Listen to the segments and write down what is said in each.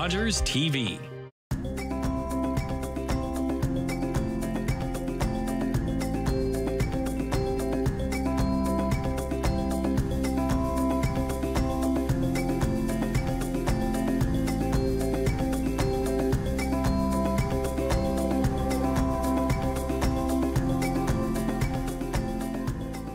Rogers TV.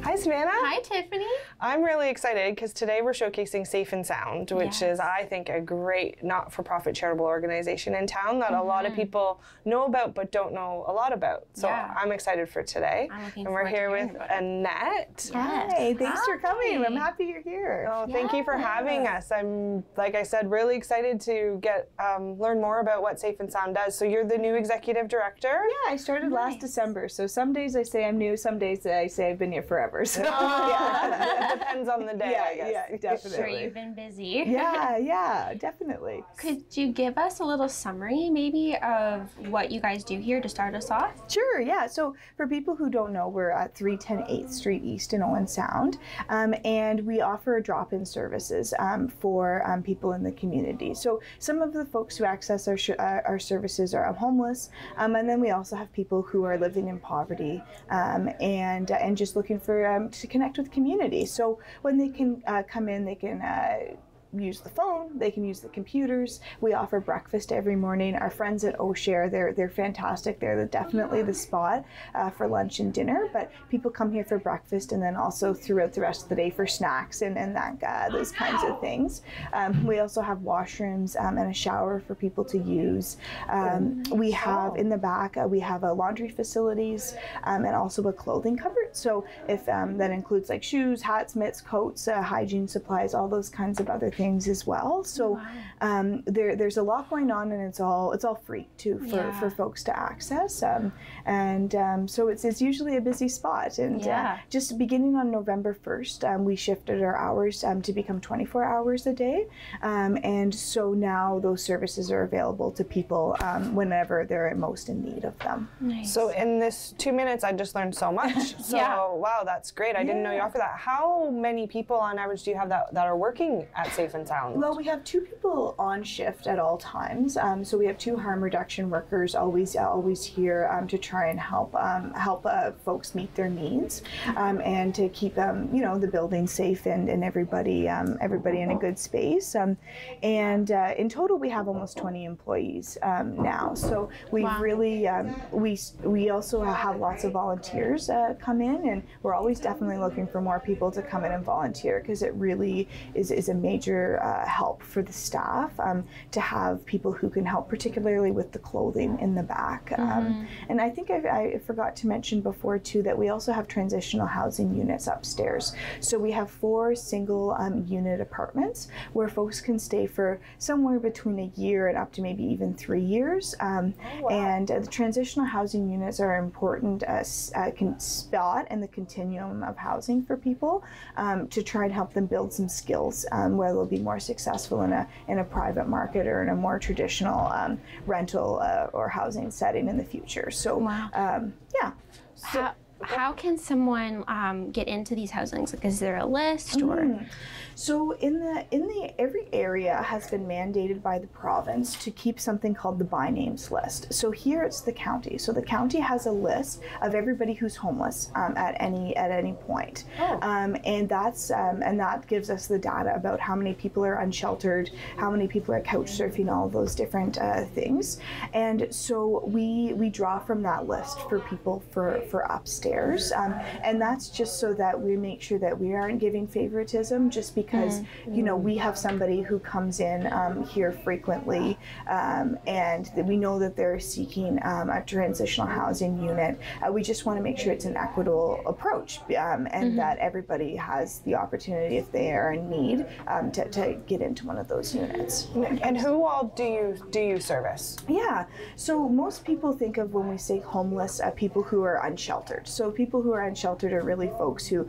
Hi, Savannah. Hi, Tiffany. I'm really excited because today we're showcasing Safe and Sound, which is, I think, a great not-for-profit charitable organization in town that a lot of people know about but don't know a lot about. So I'm excited for today. I'm looking and we're here with Annette. Yes. Hi, thanks for coming. I'm happy you're here. Oh, thank you for having us. I'm, like I said, really excited to get learn more about what Safe and Sound does. So you're the new executive director? Yeah, I started last December. So some days I say I'm new, some days I say I've been here forever. So It depends on the day, I guess. Yeah, definitely. Sure, you've been busy. Yeah, definitely. Could you give us a little summary, maybe, of what you guys do here to start us off? Sure, yeah. So for people who don't know, we're at 310 8th Street East in Owen Sound, and we offer drop-in services for people in the community. So some of the folks who access our services are homeless, and then we also have people who are living in poverty and just looking for to connect with community. So when they can come in, they can use the phone, they can use the computers. We offer breakfast every morning. Our friends at O'Share, they're fantastic. They're definitely the spot for lunch and dinner, but people come here for breakfast and then also throughout the rest of the day for snacks and that those kinds of things. We also have washrooms and a shower for people to use. We have in the back, we have laundry facilities and also a clothing cupboard. So if that includes like shoes, hats, mitts, coats, hygiene supplies, all those kinds of other things as well. So there's a lot going on, and it's all free too for folks to access. So it's usually a busy spot. And just beginning on November 1st, we shifted our hours to become 24 hours a day. And so now those services are available to people whenever they're most in need of them. Nice. So in this 2 minutes, I just learned so much. So wow, that's great. I didn't know you offer that. How many people on average do you have that are working at Safe and Sound? Well, we have 2 people on shift at all times. So we have 2 harm reduction workers always here to try and help folks meet their needs and to keep the building safe and everybody in a good space. And in total, we have almost 20 employees now. So we've really we also have lots of volunteers come in, and we're always definitely looking for more people to come in and volunteer, because it really is a major help for the staff to have people who can help, particularly with the clothing in the back. And I think I forgot to mention before too that we also have transitional housing units upstairs. So we have 4 single unit apartments where folks can stay for somewhere between a year and up to maybe even 3 years. And the transitional housing units are an important spot in the continuum of housing for people to try and help them build some skills where they'll be more successful in a private market or in a more traditional rental or housing setting in the future. So how can someone get into these housings? Like, is there a list or? So every area has been mandated by the province to keep something called the by names list. So here it's the county. So the county has a list of everybody who's homeless at any point, and that gives us the data about how many people are unsheltered, how many people are couch surfing, all those different things. And so we draw from that list for people for upstairs, and that's just so that we make sure that we aren't giving favoritism just because we have somebody who comes in here frequently, and we know that they're seeking a transitional housing unit. We just want to make sure it's an equitable approach, and that everybody has the opportunity, if they are in need, to get into one of those units. And who all do you service? Yeah, so most people think of, when we say homeless, people who are unsheltered. So people who are unsheltered are really folks who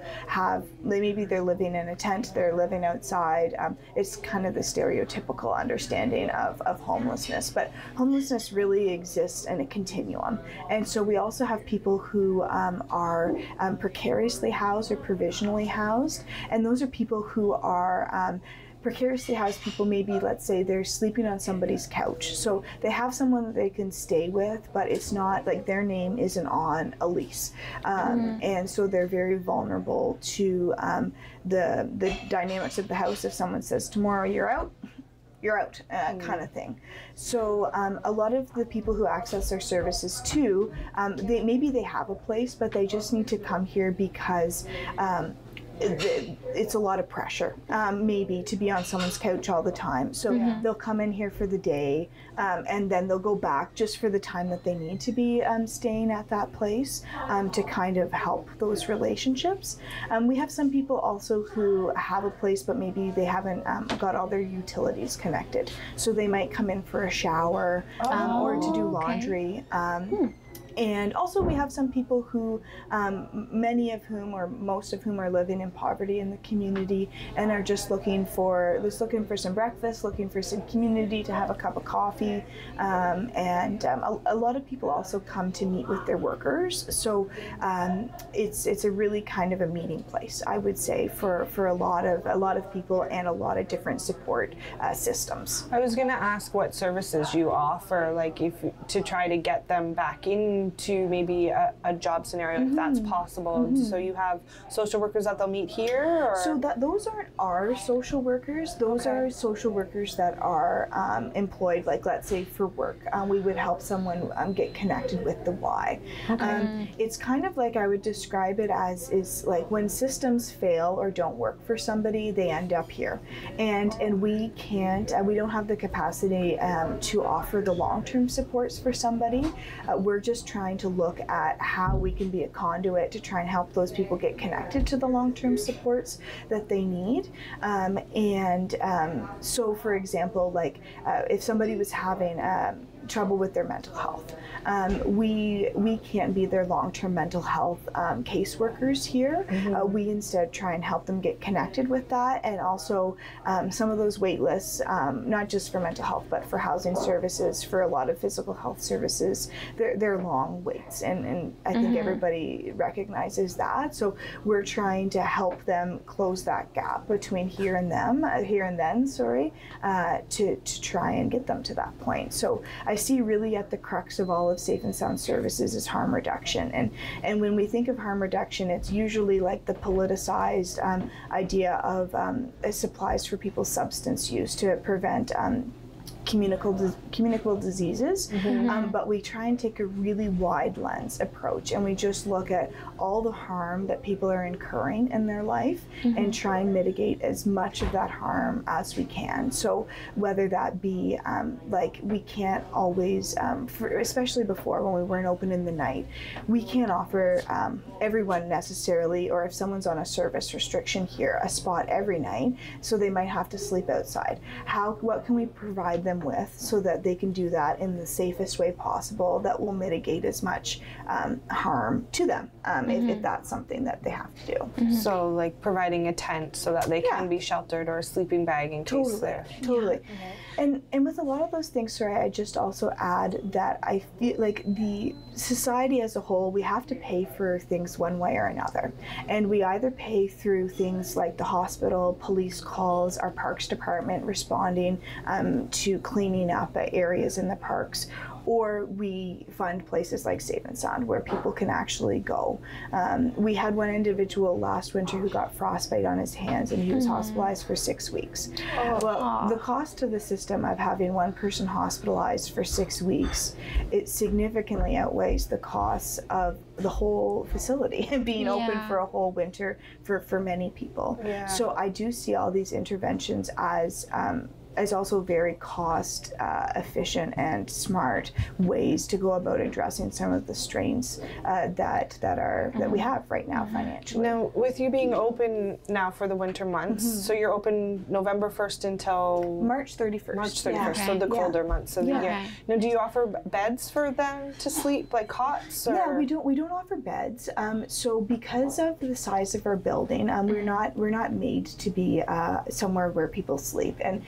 maybe they're living in a tent, they're living outside. It's kind of the stereotypical understanding of homelessness, but homelessness really exists in a continuum. And so we also have people who are precariously housed or provisionally housed, and those are people who are precariously housed people, maybe let's say they're sleeping on somebody's couch. So they have someone that they can stay with, but it's not like their name isn't on a lease. And so they're very vulnerable to the dynamics of the house. If someone says, tomorrow you're out, kind of thing. So a lot of the people who access our services too, maybe they have a place, but they just need to come here because it's a lot of pressure, maybe, to be on someone's couch all the time. So they'll come in here for the day, and then they'll go back just for the time that they need to be staying at that place, to kind of help those relationships. We have some people also who have a place, but maybe they haven't got all their utilities connected. So they might come in for a shower or to do laundry. And also we have some people who, many of whom or most of whom are living in poverty in the community and are just looking for some breakfast, looking for some community to have a cup of coffee. And a lot of people also come to meet with their workers. So it's a really kind of a meeting place, I would say, for a lot of people and a lot of different support systems. I was going to ask what services you offer, like to try to get them back into maybe a job scenario, if that's possible. So you have social workers that they'll meet here? Or? So those aren't our social workers. Those are social workers that are employed, like let's say for work. We would help someone get connected with the why. It's kind of like I would describe it as is like when systems fail or don't work for somebody, they end up here. And we don't have the capacity to offer the long-term supports for somebody. We're just trying to look at how we can be a conduit to try and help those people get connected to the long-term supports that they need. So for example, like if somebody was having trouble with their mental health, we can't be their long-term mental health caseworkers here. We instead try and help them get connected with that, and also some of those wait lists, not just for mental health but for housing services, for a lot of physical health services, they're long waits, and I think everybody recognizes that. So we're trying to help them close that gap between here and then, to try and get them to that point. So I see really at the crux of all of Safe and Sound services is harm reduction, and when we think of harm reduction, it's usually like the politicized idea of supplies for people's substance use to prevent communicable diseases, but we try and take a really wide lens approach, and we just look at all the harm that people are incurring in their life and try and mitigate as much of that harm as we can. So whether that be like we can't always, especially before when we weren't open in the night, we can't offer everyone necessarily, or if someone's on a service restriction here, a spot every night, so they might have to sleep outside. What can we provide them with so that they can do that in the safest way possible that will mitigate as much harm to them, if that's something that they have to do. So like providing a tent so that they can be sheltered, or a sleeping bag in case they're... Totally. And with a lot of those things, sorry, I just also add that I feel like the society as a whole, we have to pay for things one way or another. And we either pay through things like the hospital, police calls, our parks department responding to cleaning up areas in the parks, or we fund places like Safe and Sound where people can actually go. We had one individual last winter who got frostbite on his hands, and he was hospitalized for 6 weeks. Well, the cost to the system of having one person hospitalized for 6 weeks, it significantly outweighs the costs of the whole facility being open for a whole winter for many people. So I do see all these interventions as also very cost efficient and smart ways to go about addressing some of the strains that we have right now financially. Now, with you being open now for the winter months, so you're open November 1st until March 31st. March 31st, so the colder months of the year. Now, do you offer beds for them to sleep, like cots? Or? Yeah, we don't offer beds. So because of the size of our building, we're not made to be somewhere where people sleep. And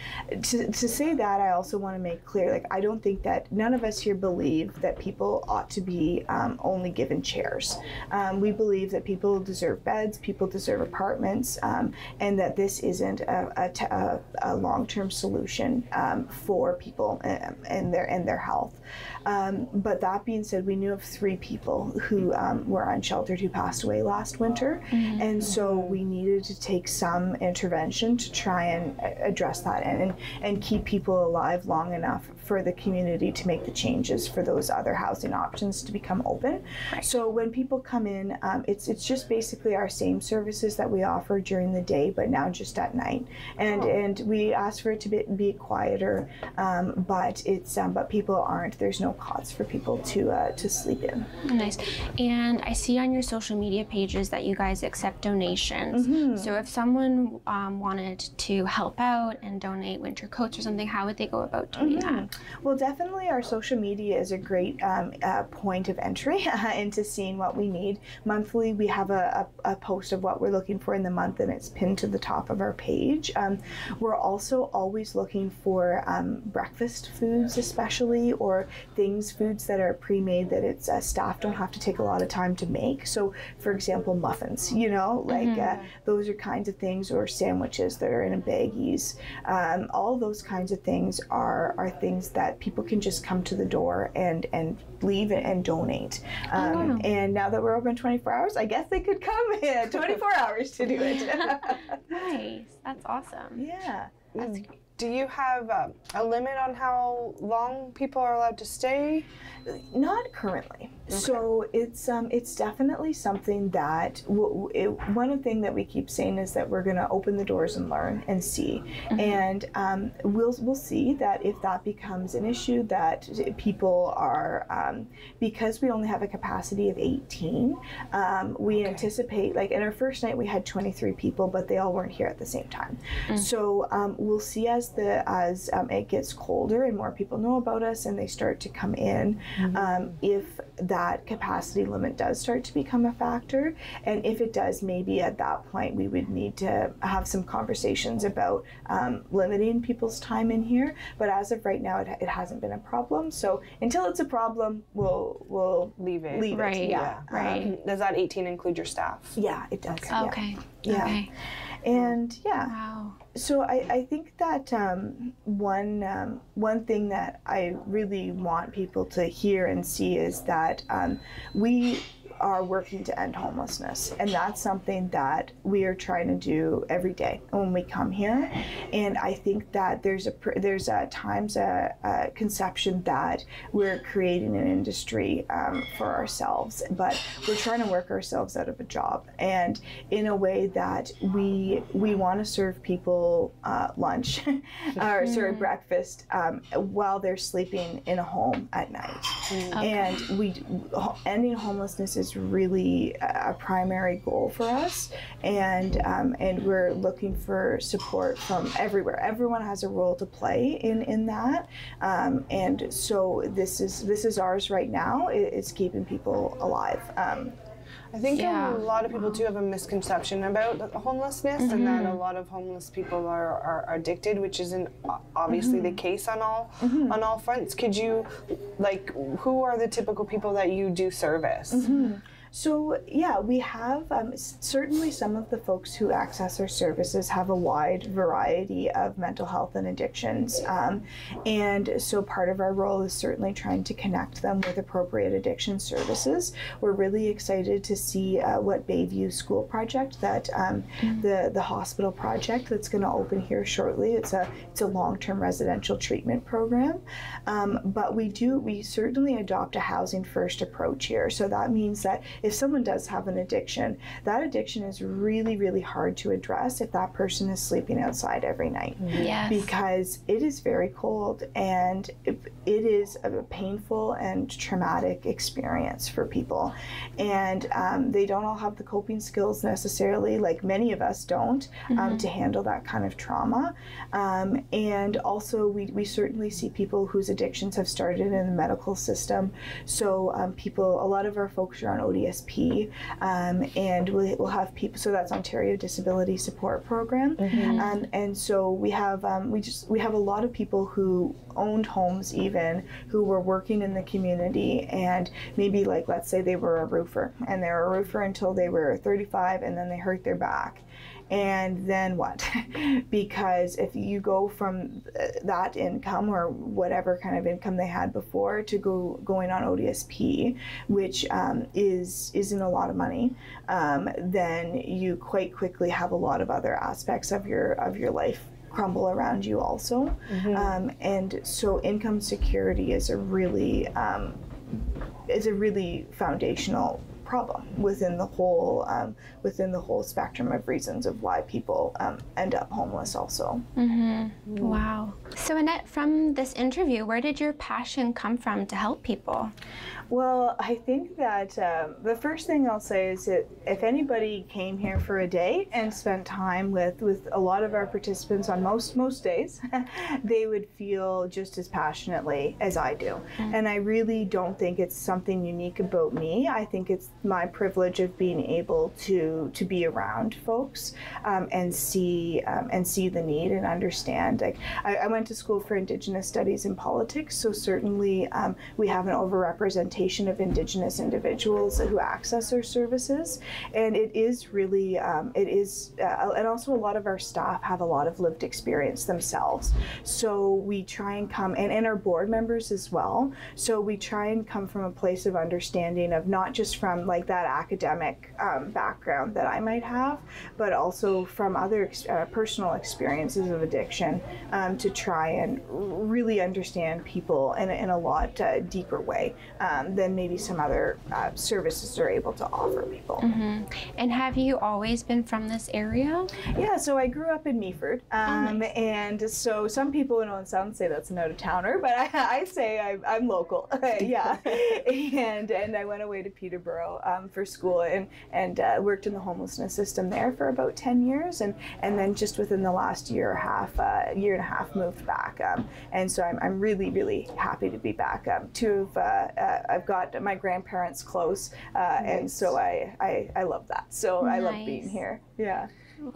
to say that, I also want to make clear, like, I don't think that, none of us here believe that people ought to be only given chairs. We believe that people deserve beds, people deserve apartments, and that this isn't a long-term solution for people and their health. But that being said, we knew of 3 people who were unsheltered who passed away last winter, and so we needed to take some intervention to try and address that and keep people alive long enough for the community to make the changes for those other housing options to become open. Right. So when people come in, it's just basically our same services that we offer during the day, but now just at night. And we ask for it to be quieter, but people aren't. There's no cots for people to sleep in. Nice. And I see on your social media pages that you guys accept donations. So if someone wanted to help out and donate winter coats or something, how would they go about doing that? Well, definitely our social media is a great point of entry into seeing what we need. Monthly, we have a post of what we're looking for in the month, and it's pinned to the top of our page. We're also always looking for breakfast foods, especially, or foods that are pre-made that it's staff don't have to take a lot of time to make. So, for example, muffins, those are kinds of things, or sandwiches that are in baggies. All those kinds of things are things that people can just come to the door and leave and donate. And now that we're open 24 hours, I guess they could come 24 hours to do it. Nice. That's awesome. Yeah. That's great. Do you have a limit on how long people are allowed to stay? Not currently. Okay. So it's definitely something that one thing that we keep saying is that we're going to open the doors and learn and see, and we'll see that if that becomes an issue, that people are because we only have a capacity of 18. We anticipate, like in our first night we had 23 people, but they all weren't here at the same time. So we'll see as it gets colder and more people know about us and they start to come in, if that capacity limit does start to become a factor. And if it does, maybe at that point we would need to have some conversations about limiting people's time in here. But as of right now, it hasn't been a problem. So until it's a problem, we'll leave it. Right. Yeah. Right. Does that 18 include your staff? Yeah, it does. Okay. Yeah. Okay. And yeah. Wow. So I think that one thing that I really want people to hear and see is that we are working to end homelessness, and that's something that we are trying to do every day when we come here. And I think that there's times a conception that we're creating an industry for ourselves, but we're trying to work ourselves out of a job, and in a way that we want to serve people lunch or breakfast while they're sleeping in a home at night. And ending homelessness is really a primary goal for us, and we're looking for support from everywhere. Everyone has a role to play in that, and so this is ours right now. It's keeping people alive. I think a lot of people do have a misconception about homelessness, and that a lot of homeless people are addicted, which isn't obviously the case on all fronts. Could you, who are the typical people that you do service? So yeah, we have certainly some of the folks who access our services have a wide variety of mental health and addictions, and so part of our role is certainly trying to connect them with appropriate addiction services. We're really excited to see what Bayview School project, that the hospital project that's going to open here shortly. It's a long-term residential treatment program, but we certainly adopt a housing first approach here. So that means that if someone does have an addiction, that addiction is really, really hard to address if that person is sleeping outside every night. Yes. Because it is very cold, and it is a painful and traumatic experience for people. And they don't all have the coping skills necessarily, like many of us don't, to handle that kind of trauma. And also we certainly see people whose addictions have started in the medical system. So a lot of our folks are on ODSP ODSP, and we'll have people. So that's Ontario Disability Support Program, and so we have a lot of people who owned homes, even who were working in the community, and maybe, like, let's say they were a roofer, and they were a roofer until they were 35, and then they hurt their back. And then what? Because if you go from that income, or whatever kind of income they had before, to going on ODSP, which isn't a lot of money, then you quite quickly have a lot of other aspects of your life crumble around you also. And so income security is a really foundational problem within the whole spectrum of reasons of why people end up homeless also. Wow. So Annette, from this interview, where did your passion come from to help people? Well, I think that the first thing I'll say is that if anybody came here for a day and spent time with a lot of our participants on most days, they would feel just as passionately as I do. And I really don't think it's something unique about me. I think it's my privilege of being able to be around folks and see the need and understand. Like, I went to school for Indigenous Studies and Politics, so certainly we have an overrepresentation of Indigenous individuals who access our services, and it is really and also a lot of our staff have a lot of lived experience themselves. So we try and come, and our board members as well. So we try and come from a place of understanding of not just from like that academic background that I might have, but also from other personal experiences of addiction, to try and really understand people in a lot deeper way than maybe some other services are able to offer people. And have you always been from this area? Yeah, so I grew up in Meaford, nice. And so some people in Owen Sound say that's an out-of-towner, but I say I'm local. Yeah, and I went away to Peterborough for school and worked in the homelessness system there for about 10 years, and then just within the last year and a half moved back, and so I'm really happy to be back. I've got my grandparents close, and so I love that. So I love being here. Yeah.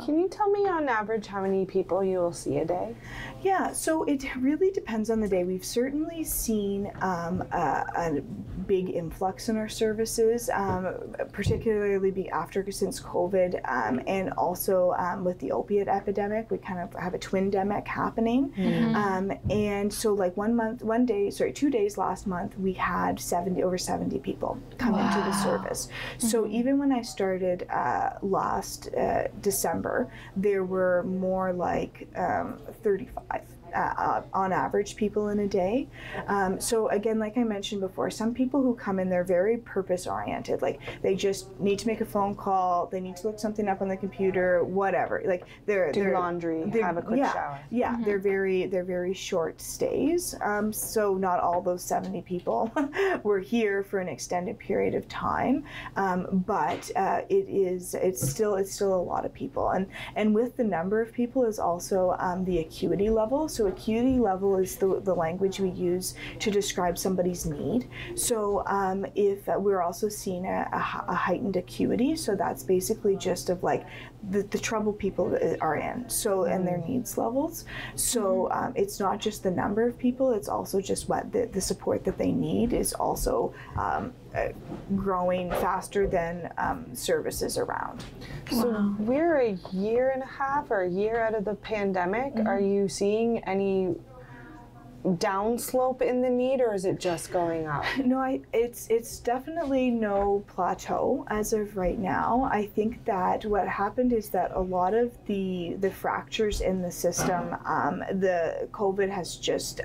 Can you tell me on average how many people you will see a day? Yeah, so it really depends on the day. We've certainly seen a big influx in our services, particularly since COVID, and also with the opiate epidemic. We kind of have a twin-demic happening. And so like 2 days last month, we had over 70 people come into the service. So even when I started last December, there were more like 35 on average people in a day. So again, like I mentioned before, some people who come in, they're very purpose oriented. Like they just need to make a phone call, they need to look something up on the computer, whatever. Like they're laundry, have a quick shower. Yeah, they're very short stays. So not all those 70 people were here for an extended period of time, but it's still a lot of people. And with the number of people is also the acuity level. So acuity level is the language we use to describe somebody's need. So if we're also seeing a heightened acuity, so that's basically just of like the trouble people are in, so and their needs levels. So it's not just the number of people, it's also just what the support that they need is also growing faster than services around. So we're a year and a half or a year out of the pandemic. Are you seeing any downslope in the need, or is it just going up? No, it's definitely no plateau as of right now. I think that what happened is that a lot of the fractures in the system, the COVID has just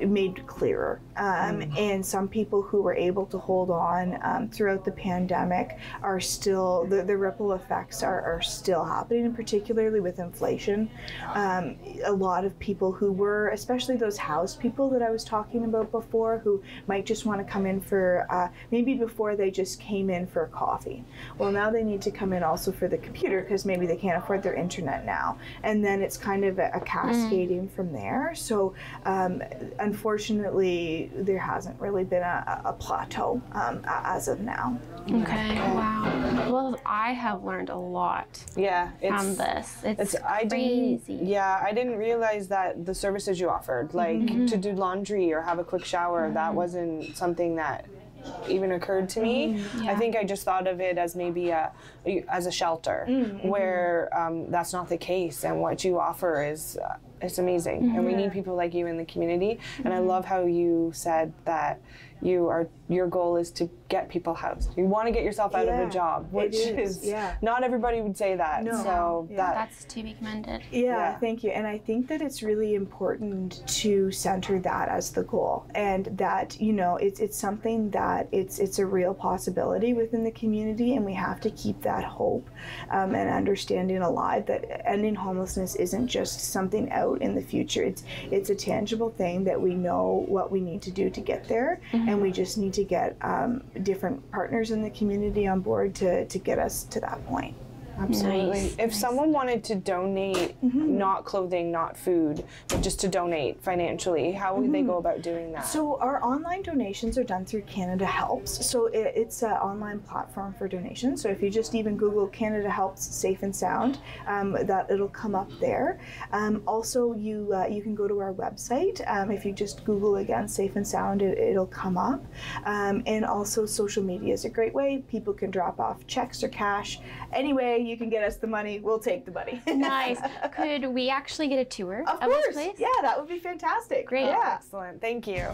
made clearer, and some people who were able to hold on throughout the pandemic are still, the ripple effects are still happening, and particularly with inflation. A lot of people who were, especially those housed people that I was talking about before, who might just want to come in for, maybe before they just came in for coffee. Well, now they need to come in also for the computer because maybe they can't afford their internet now. And then it's kind of a cascading from there. So unfortunately, there hasn't really been a plateau as of now. Okay, wow. Well, I have learned a lot from this. It's crazy. I didn't realize that the services you offered, like to do laundry or have a quick shower, that wasn't something that even occurred to me. I think I just thought of it as maybe as a shelter, where that's not the case, and what you offer is it's amazing, and we need people like you in the community. And I love how you said that your goal is to get people housed. You want to get yourself out of a job, which is not everybody would say that. No. So that's to be commended. Yeah, thank you. And I think that it's really important to center that as the goal, and that, you know, it's something that it's a real possibility within the community, and we have to keep that hope and understanding alive that ending homelessness isn't just something out in the future. It's a tangible thing that we know what we need to do to get there, and we just need to get different partners in the community on board to get us to that point. Absolutely. If someone wanted to donate, not clothing, not food, but just to donate financially, how would they go about doing that? So our online donations are done through Canada Helps. So it's an online platform for donations. So if you just even Google Canada Helps Safe and Sound, that it'll come up there. Also, you can go to our website. If you just Google again Safe and Sound, it'll come up. And also social media is a great way. People can drop off checks or cash. Anyway, you can get us the money, we'll take the money. Nice. Could we actually get a tour of course. this place? Yeah, that would be fantastic. Great. Yeah. Excellent. Thank you.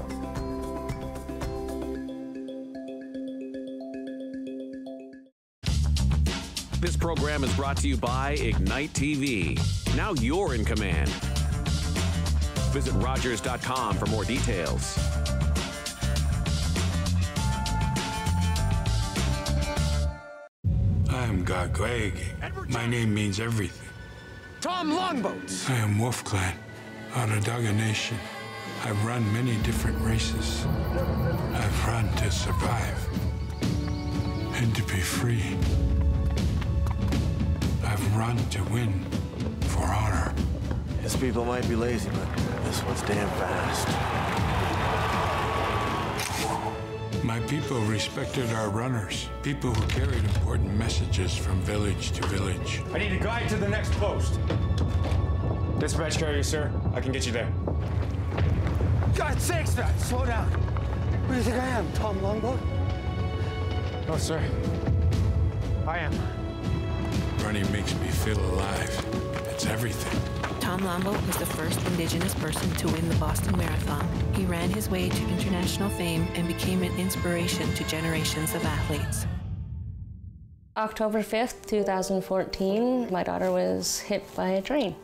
This program is brought to you by Ignite TV. Now you're in command. Visit Rogers.com for more details. I am Gagweg. My name means everything. Tom Longboats. I am Wolf Clan, Onondaga Nation. I've run many different races. I've run to survive and to be free. I've run to win for honor. His people might be lazy, but this one's damn fast. My people respected our runners, people who carried important messages from village to village. I need a guide to the next post. Dispatch carrier, sir. I can get you there. God sakes, man, slow down. Who do you think I am, Tom Longboat? No, sir. I am. Running makes me feel alive. It's everything. Tom Longboat was the first Indigenous person to win the Boston Marathon. He ran his way to international fame and became an inspiration to generations of athletes. October 5th, 2014, my daughter was hit by a train.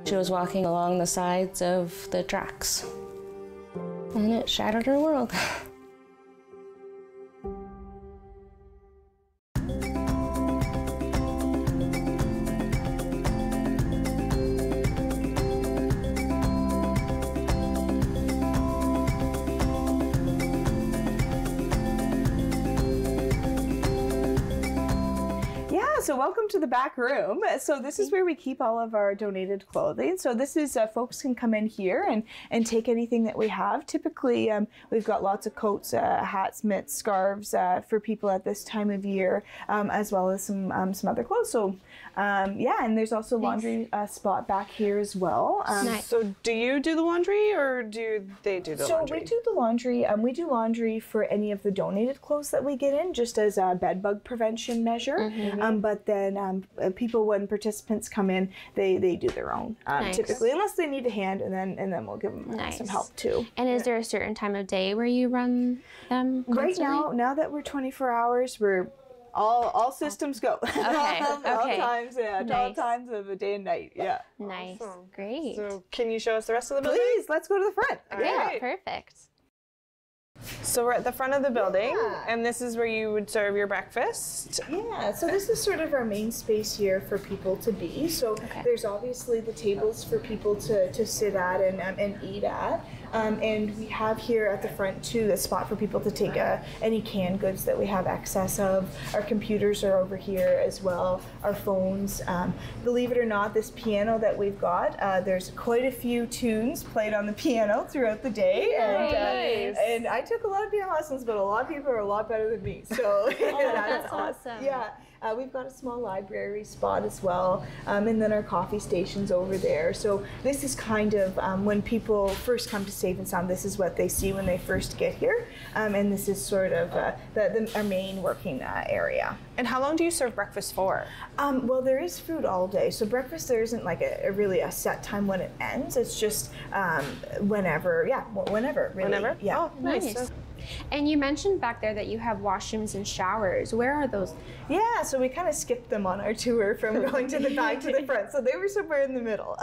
She was walking along the sides of the tracks, and it shattered her world. So welcome to the back room. So this is where we keep all of our donated clothing. So this is, folks can come in here and take anything that we have. Typically, we've got lots of coats, hats, mitts, scarves for people at this time of year, as well as some other clothes. So yeah, and there's also laundry spot back here as well. Nice. So do you do the laundry, or do they do the laundry? So we do the laundry. We do laundry for any of the donated clothes that we get in, just as a bed bug prevention measure. But then people, when participants come in, they do their own typically, unless they need a hand, and then we'll give them some help too. And is there a certain time of day where you run them? Right now that we're 24 hours, we're all systems go. Okay. All times, all times of the day and night. Yeah. Nice. Awesome. Great. So can you show us the rest of the building? Please, let's go to the front. Yeah, perfect. So we're at the front of the building, and this is where you would serve your breakfast. Yeah, so this is sort of our main space here for people to be. So there's obviously the tables for people to sit at and eat at. And we have here at the front too a spot for people to take any canned goods that we have excess of. Our computers are over here as well, our phones. Believe it or not, this piano that we've got, there's quite a few tunes played on the piano throughout the day. And I took a lot of piano lessons, but a lot of people are a lot better than me. So that's awesome. Yeah. We've got a small library spot as well, and then our coffee station's over there. So this is kind of when people first come to Safe and Sound, this is what they see when they first get here, and this is sort of our main working area. And how long do you serve breakfast for? Well, there is food all day. So breakfast, there isn't like really a set time when it ends. It's just whenever, whenever, really. Whenever? Yeah. Oh, nice. And you mentioned back there that you have washrooms and showers. Where are those? Yeah, so we kind of skipped them on our tour from going to the back to the front. So they were somewhere in the middle.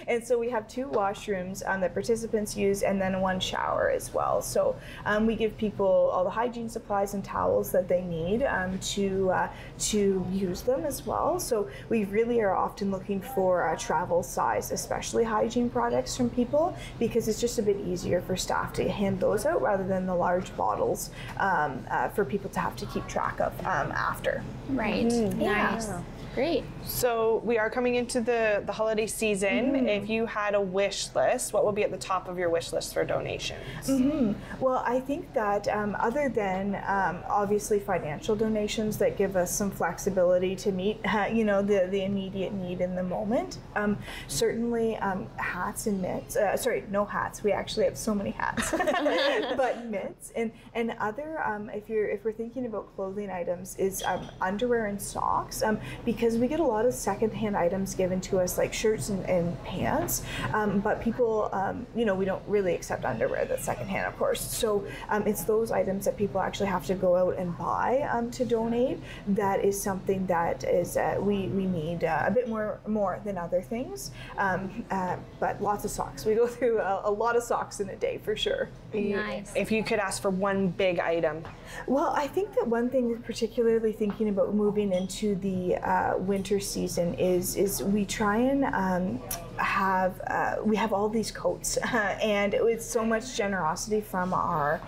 And so we have 2 washrooms that participants use and then 1 shower as well. So we give people all the hygiene supplies and towels that they need to use them as well. So we really are often looking for travel size, especially hygiene products from people, because it's just a bit easier for staff to hand those out rather than the large bottles for people to have to keep track of after. Right. Nice. Yeah. Great. So we are coming into the holiday season. If you had a wish list, what would be at the top of your wish list for donations? Well, I think that other than obviously financial donations that give us some flexibility to meet, the immediate need in the moment, certainly hats and mitts. Sorry, no hats. We actually have so many hats, but mitts and other. If we're thinking about clothing items, is underwear and socks, because we get a lot of secondhand items given to us, like shirts and pants, but people, we don't really accept underwear that's secondhand, of course. So it's those items that people actually have to go out and buy to donate. That is something that is we need a bit more than other things, but lots of socks. We go through a lot of socks in a day for sure. Nice. If you could ask for one big item. Well, I think that one thing, particularly thinking about moving into the winter season, is we try and we have all these coats, and it's so much generosity from our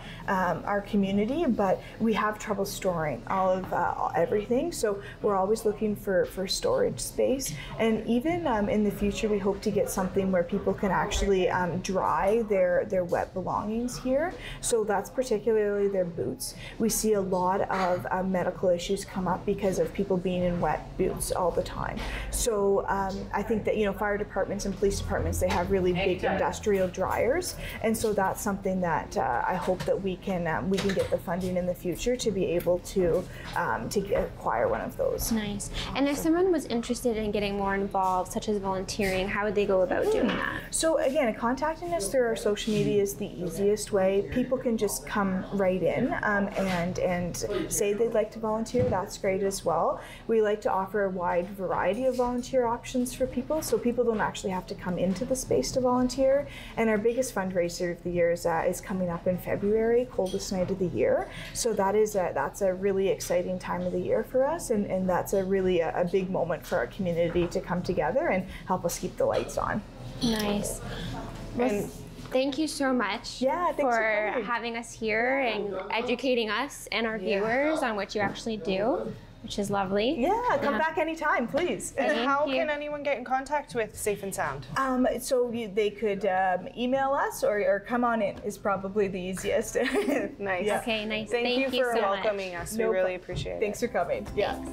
community, but we have trouble storing all of everything. So we're always looking for storage space, and even in the future, we hope to get something where people can actually dry their wet belongings here. So that's particularly their boots. We see a lot of medical issues come up because of people being in wet boots all the time. So I think that fire departments and police departments, they have really big industrial dryers, and so that's something that I hope that we can get the funding in the future to be able to acquire one of those. Nice. And if someone was interested in getting more involved, such as volunteering, how would they go about doing that? So again, contacting us through our social media is the easiest way. People can just come right in and say they'd like to volunteer. That's great as well. We like to offer a wide variety of volunteer options for people, so people don't actually have to come into the space to volunteer. And our biggest fundraiser of the year is coming up in February, coldest night of the year. So that's a really exciting time of the year for us, and that's a really a big moment for our community to come together and help us keep the lights on. Nice. Well, thank you so much for having us here and educating us and our viewers on what you actually do, which is lovely. Yeah, come back anytime, please. And how can anyone get in contact with Safe and Sound? So they could email us or come on in is probably the easiest. Nice. Yeah. Okay, nice. Thank you for so welcoming much. us. We really appreciate it. Thanks for coming. Yeah.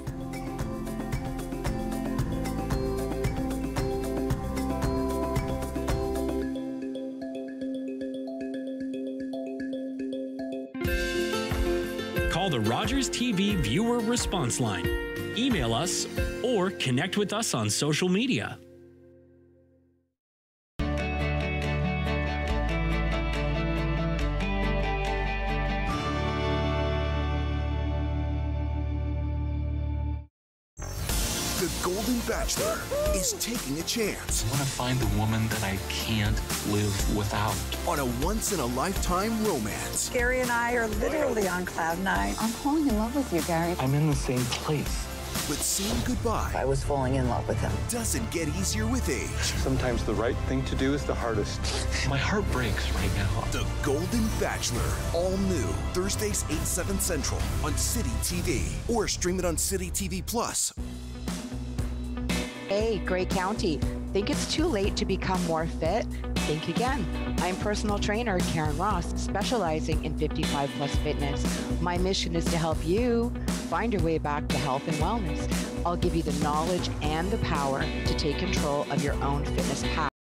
Call the Rogers TV viewer response line, email us, or connect with us on social media. The Golden Bachelor is taking a chance. I want to find a woman that I can't live without. On a once-in-a-lifetime romance. Gary and I are literally on cloud 9. I'm falling in love with you, Gary. I'm in the same place But saying goodbye, I was falling in love with him, doesn't get easier with age. Sometimes the right thing to do is the hardest. My heart breaks right now. The Golden Bachelor, all new, Thursdays 8, 7 Central on City TV, or stream it on City TV Plus. Hey, Grey County. Think it's too late to become more fit? Think again. I'm personal trainer Karen Ross, specializing in 55+ fitness. My mission is to help you find your way back to health and wellness. I'll give you the knowledge and the power to take control of your own fitness path.